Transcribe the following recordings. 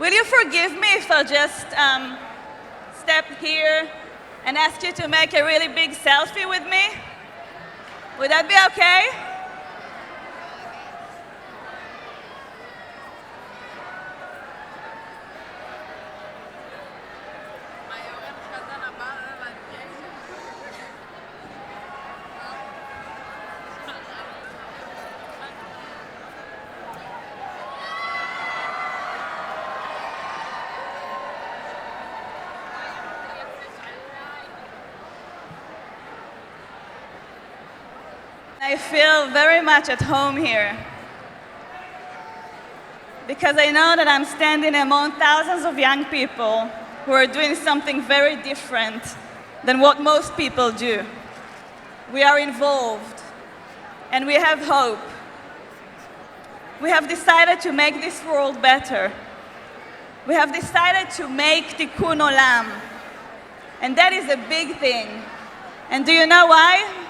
Will you forgive me if I'll just step here and ask you to make a really big selfie with me? Would that be okay? I feel very much at home here because I know that I'm standing among thousands of young people who are doing something very different than what most people do. We are involved and we have hope. We have decided to make this world better. We have decided to make tikkun olam, and that is a big thing. And do you know why?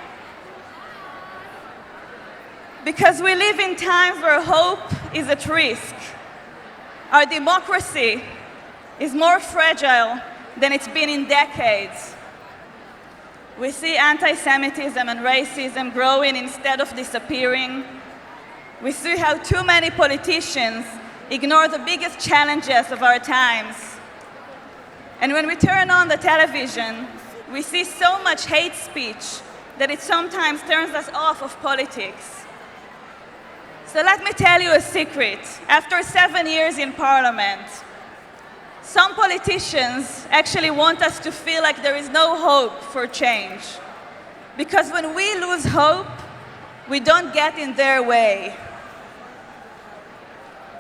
Because we live in times where hope is at risk. Our democracy is more fragile than it's been in decades. We see anti-Semitism and racism growing instead of disappearing. We see how too many politicians ignore the biggest challenges of our times. And when we turn on the television, we see so much hate speech that it sometimes turns us off of politics. So let me tell you a secret. After 7 years in Parliament, some politicians actually want us to feel like there is no hope for change. Because when we lose hope, we don't get in their way.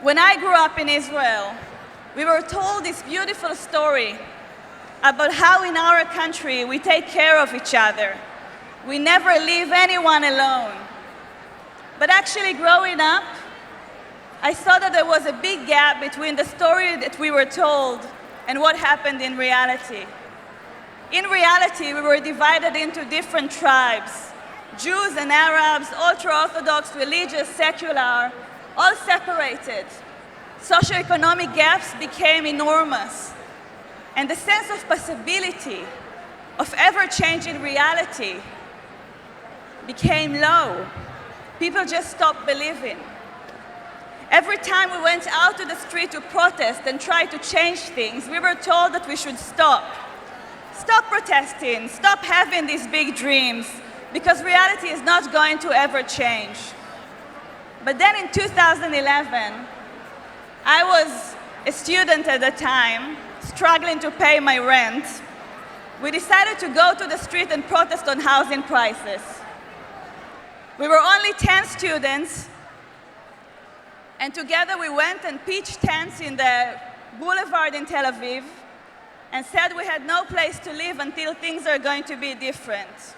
When I grew up in Israel, we were told this beautiful story about how in our country we take care of each other. We never leave anyone alone. But actually growing up, I saw that there was a big gap between the story that we were told and what happened in reality. In reality, we were divided into different tribes, Jews and Arabs, ultra-Orthodox, religious, secular, all separated. Socioeconomic gaps became enormous, and the sense of possibility of ever-changing reality became low. People just stopped believing. Every time we went out to the street to protest and try to change things, we were told that we should stop. Stop protesting, stop having these big dreams, because reality is not going to ever change. But then in 2011, I was a student at the time, struggling to pay my rent. We decided to go to the street and protest on housing prices. We were only 10 students, and together we went and pitched tents in the boulevard in Tel Aviv and said we had no place to live until things are going to be different.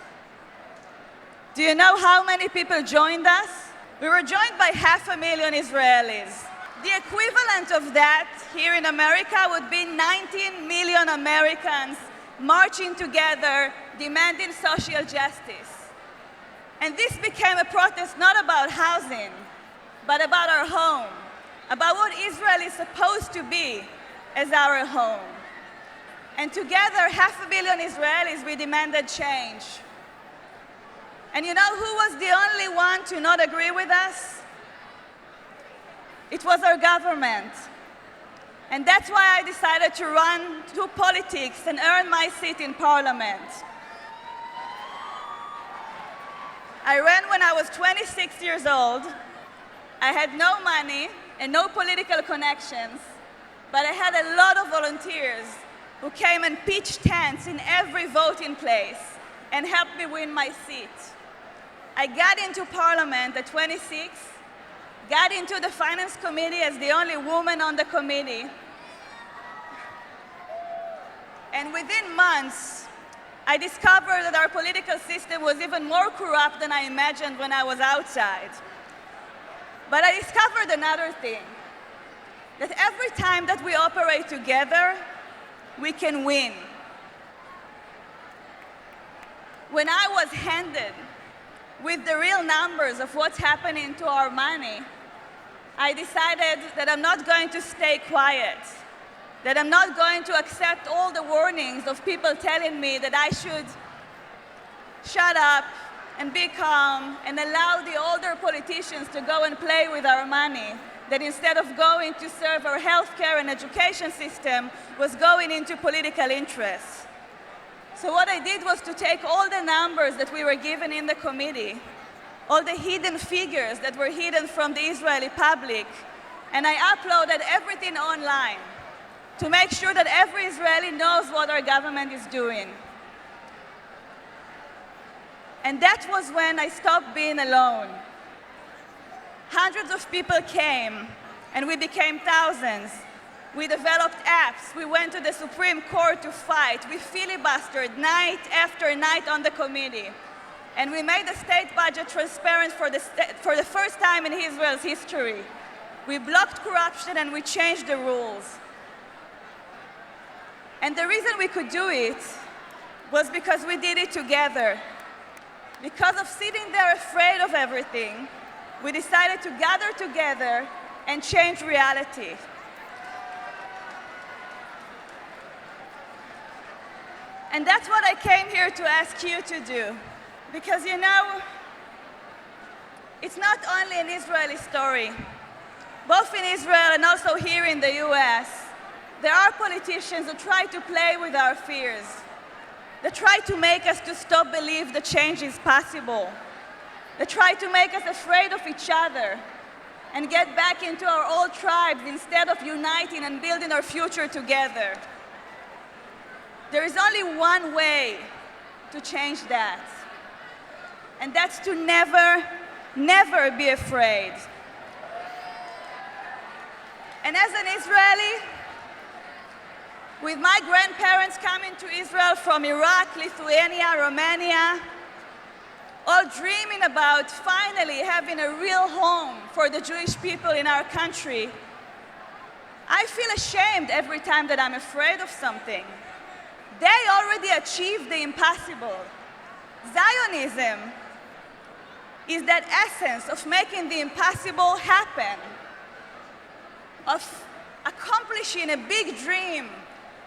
Do you know how many people joined us? We were joined by 500,000 Israelis. The equivalent of that here in America would be 19 million Americans marching together, demanding social justice. And this became a protest not about housing, but about our home, about what Israel is supposed to be as our home. And together, 500 million Israelis, we demanded change. And you know who was the only one to not agree with us? It was our government. And that's why I decided to run to politics and earn my seat in Parliament. I ran when I was 26 years old. I had no money and no political connections, but I had a lot of volunteers who came and pitched tents in every voting place and helped me win my seat. I got into Parliament at 26, got into the Finance Committee as the only woman on the committee, and within months, I discovered that our political system was even more corrupt than I imagined when I was outside. But I discovered another thing, that every time that we operate together, we can win. When I was handed with the real numbers of what's happening to our money, I decided that I'm not going to stay quiet. that I'm not going to accept all the warnings of people telling me that I should shut up and be calm and allow the older politicians to go and play with our money, that instead of going to serve our healthcare and education system was going into political interests. So what I did was to take all the numbers that we were given in the committee, all the hidden figures that were hidden from the Israeli public, and I uploaded everything online to make sure that every Israeli knows what our government is doing. And that was when I stopped being alone. Hundreds of people came, and we became thousands. We developed apps. We went to the Supreme Court to fight. We filibustered night after night on the committee. And we made the state budget transparent for the first time in Israel's history. We blocked corruption and we changed the rules. And the reason we could do it was because we did it together. Because of sitting there afraid of everything, we decided to gather together and change reality. And that's what I came here to ask you to do. Because you know, it's not only an Israeli story. Both in Israel and also here in the US, there are politicians who try to play with our fears. They try to make us to stop believe that change is possible. They try to make us afraid of each other and get back into our old tribes instead of uniting and building our future together. There is only one way to change that, and that's to never, never be afraid. And as an Israeli, with my grandparents coming to Israel from Iraq, Lithuania, Romania, all dreaming about finally having a real home for the Jewish people in our country, I feel ashamed every time that I'm afraid of something. They already achieved the impossible. Zionism is that essence of making the impossible happen, of accomplishing a big dream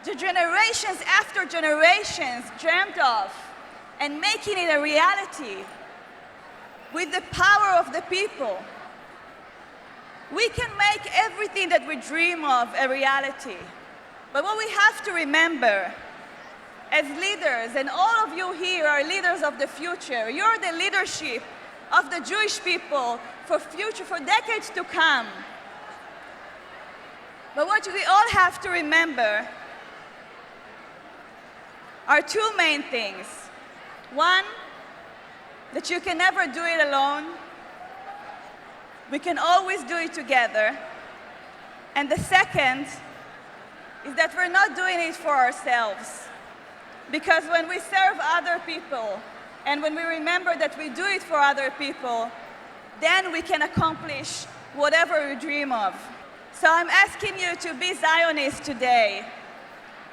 the generations after generations dreamt of, and making it a reality with the power of the people. We can make everything that we dream of a reality. But what we have to remember as leaders, and all of you here are leaders of the future, you're the leadership of the Jewish people for decades to come. But what we all have to remember are two main things. One, that you can never do it alone. We can always do it together. And the second is that we're not doing it for ourselves. Because when we serve other people, and when we remember that we do it for other people, then we can accomplish whatever we dream of. So I'm asking you to be Zionists today,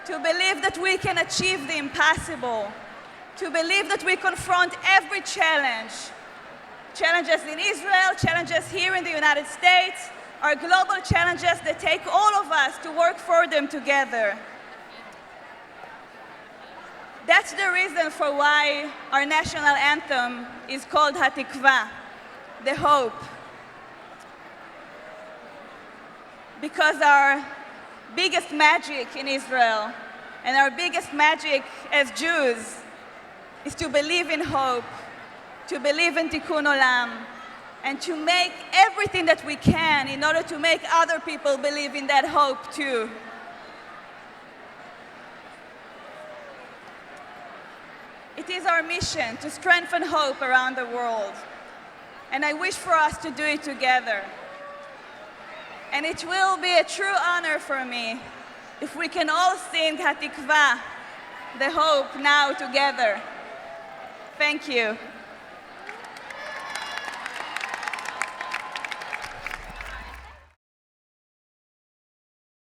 to believe that we can achieve the impossible, to believe that we confront every challenge, challenges in Israel, challenges here in the United States, are global challenges that take all of us to work for them together. That's the reason for why our national anthem is called Hatikva, the hope. Because our biggest magic in Israel and our biggest magic as Jews is to believe in hope, to believe in tikkun olam, and to make everything that we can in order to make other people believe in that hope too. It is our mission to strengthen hope around the world, and I wish for us to do it together. And it will be a true honor for me if we can all sing Hatikva, the hope, now together. Thank you.